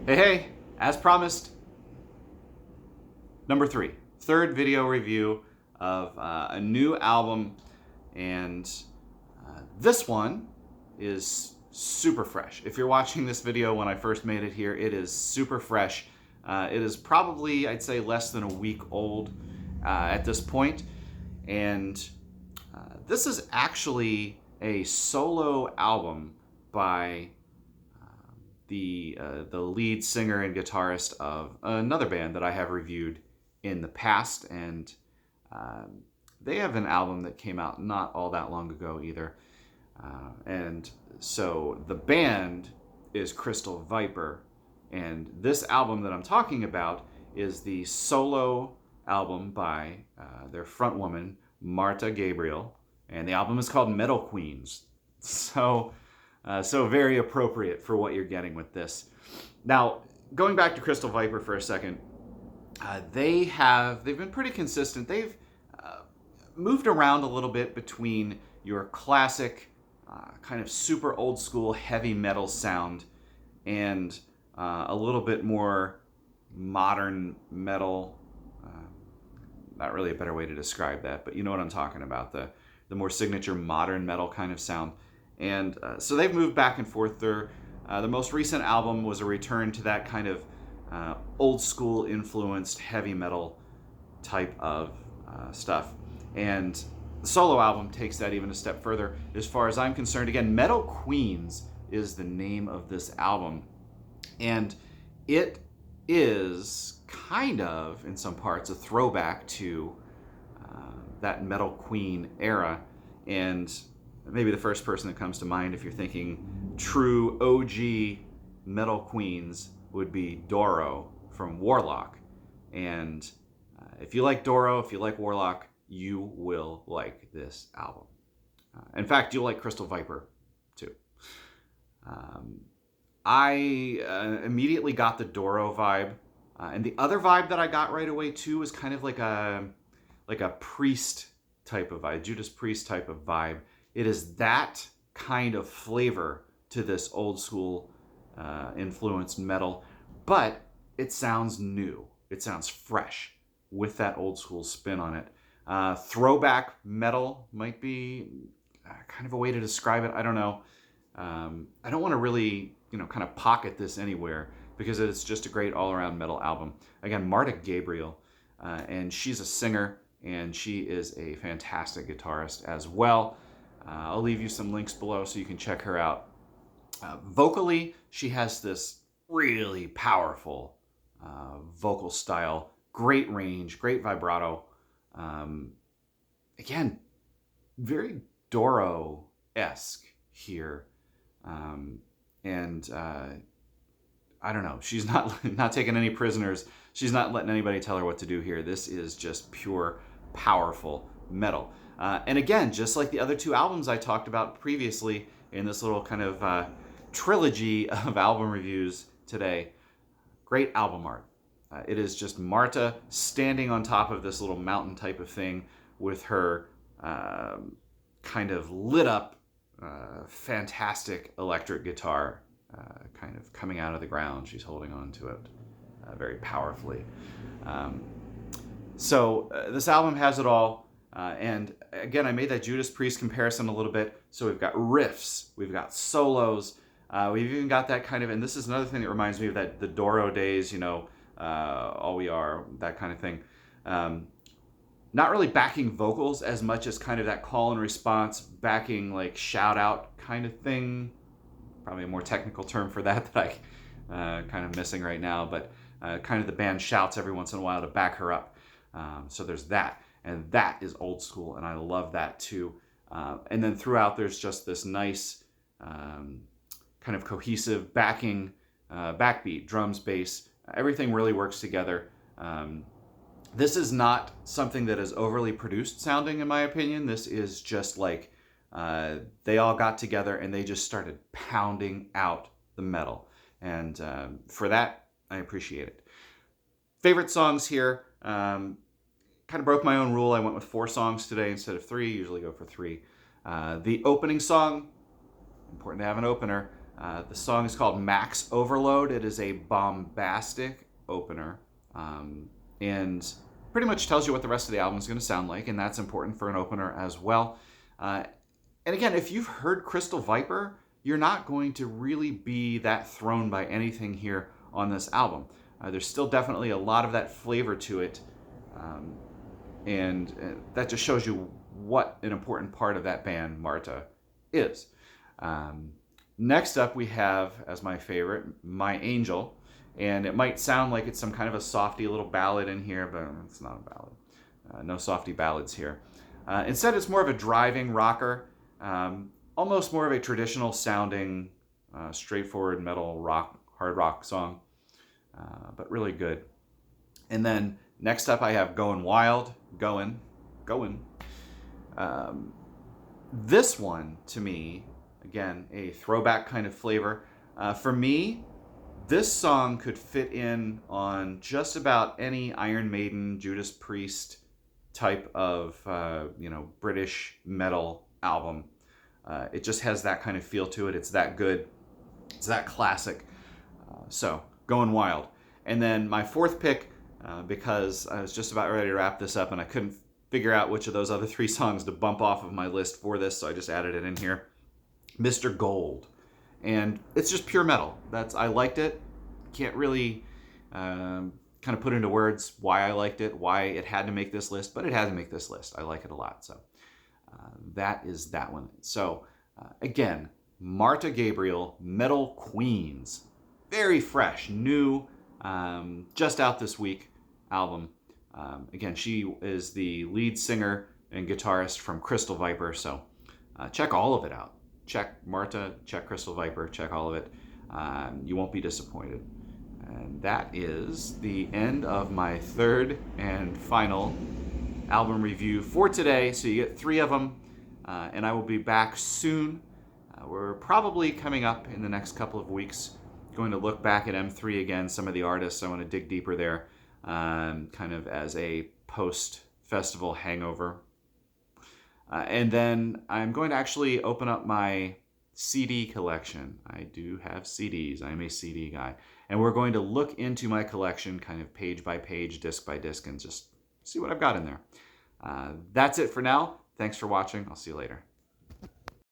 Hey, as promised, number 3, third video review of a new album, and this one is super fresh. If you're watching this video when I first made it here, it is super fresh. It is probably, I'd say, less than a week old at this point, and this is actually a solo album by the lead singer and guitarist of another band that I have reviewed in the past, and they have an album that came out not all that long ago either. And so the band is Crystal Viper, and this album that I'm talking about is the solo album by their frontwoman, Marta Gabriel, and the album is called Metal Queens. So very appropriate for what you're getting with this. Now, going back to Crystal Viper for a second, they've been pretty consistent. They've moved around a little bit between your classic kind of super old school heavy metal sound and a little bit more modern metal. Not really a better way to describe that, but you know what I'm talking about, the more signature modern metal kind of sound. And so they've moved back and forth. The most recent album was a return to that kind of old school influenced heavy metal type of stuff. And the solo album takes that even a step further. As far as I'm concerned, again, Metal Queens is the name of this album. And it is kind of, in some parts, a throwback to that Metal Queen era. And maybe the first person that comes to mind if you're thinking true OG Metal Queens would be Doro from Warlock. And if you like Doro, if you like Warlock, you will like this album. In fact, you'll like Crystal Viper too. I immediately got the Doro vibe. And the other vibe that I got right away too was kind of like a Priest type of vibe, Judas Priest type of vibe. It is that kind of flavor to this old school influenced metal, but it sounds new. It sounds fresh with that old school spin on it. Throwback metal might be kind of a way to describe it. I don't know. I don't want to really, kind of pocket this anywhere because it's just a great all-around metal album. Again, Marta Gabriel, and she's a singer, and she is a fantastic guitarist as well. I'll leave you some links below so you can check her out. Vocally, she has this really powerful vocal style, great range, great vibrato. Again, very Doro-esque here. And I don't know, she's not taking any prisoners. She's not letting anybody tell her what to do here. This is just pure, powerful metal. And again, just like the other two albums I talked about previously in this little kind of trilogy of album reviews today, great album art. It is just Marta standing on top of this little mountain type of thing with her kind of lit up, fantastic electric guitar kind of coming out of the ground. She's holding on to it very powerfully. So this album has it all. And again, I made that Judas Priest comparison a little bit. So we've got riffs, we've got solos, we've even got that kind of, and this is another thing that reminds me of the Doro days, All We Are, that kind of thing. Not really backing vocals as much as kind of that call and response, backing like shout out kind of thing. Probably a more technical term for that I kind of missing right now, but kind of the band shouts every once in a while to back her up. So there's that. And that is old school, and I love that too. And then throughout, there's just this nice kind of cohesive backing, backbeat, drums, bass. Everything really works together. This is not something that is overly produced sounding, in my opinion. This is just like they all got together and they just started pounding out the metal. And for that, I appreciate it. Favorite songs here. Kind of broke my own rule. I went with 4 songs today instead of 3. Usually go for 3. The opening song, important to have an opener. The song is called Max Overload. It is a bombastic opener, and pretty much tells you what the rest of the album is going to sound like, and that's important for an opener as well. And again, if you've heard Crystal Viper, you're not going to really be that thrown by anything here on this album. There's still definitely a lot of that flavor to it, and that just shows you what an important part of that band Marta is. Next up, we have, as my favorite, My Angel. And it might sound like it's some kind of a softy little ballad in here, but it's not a ballad. No softy ballads here. Instead, it's more of a driving rocker, almost more of a traditional sounding, straightforward metal rock, hard rock song, but really good. And then next up, I have Going Wild, Going. This one, to me, again, a throwback kind of flavor. For me, this song could fit in on just about any Iron Maiden, Judas Priest type of, British metal album. It just has that kind of feel to it. It's that good. It's that classic. So, Going Wild. And then my fourth pick, because I was just about ready to wrap this up and I couldn't figure out which of those other three songs to bump off of my list for this, so I just added it in here. Mr. Gold. And it's just pure metal. I liked it. Can't really kind of put into words why I liked it, why it had to make this list, but it had to make this list. I like it a lot. So that is that one. So again, Marta Gabriel, Metal Queens. Very fresh, new, just out this week album. Again, she is the lead singer and guitarist from Crystal Viper. So check all of it out. Check Marta, check Crystal Viper, check all of it. You won't be disappointed. And that is the end of my third and final album review for today. So you get 3 of them, and I will be back soon. We're probably coming up in the next couple of weeks, going to look back at M3 again, some of the artists. I want to dig deeper there, kind of as a post-festival hangover. And then I'm going to actually open up my CD collection. I do have CDs. I'm a CD guy. And we're going to look into my collection kind of page by page, disc by disc, and just see what I've got in there. That's it for now. Thanks for watching. I'll see you later.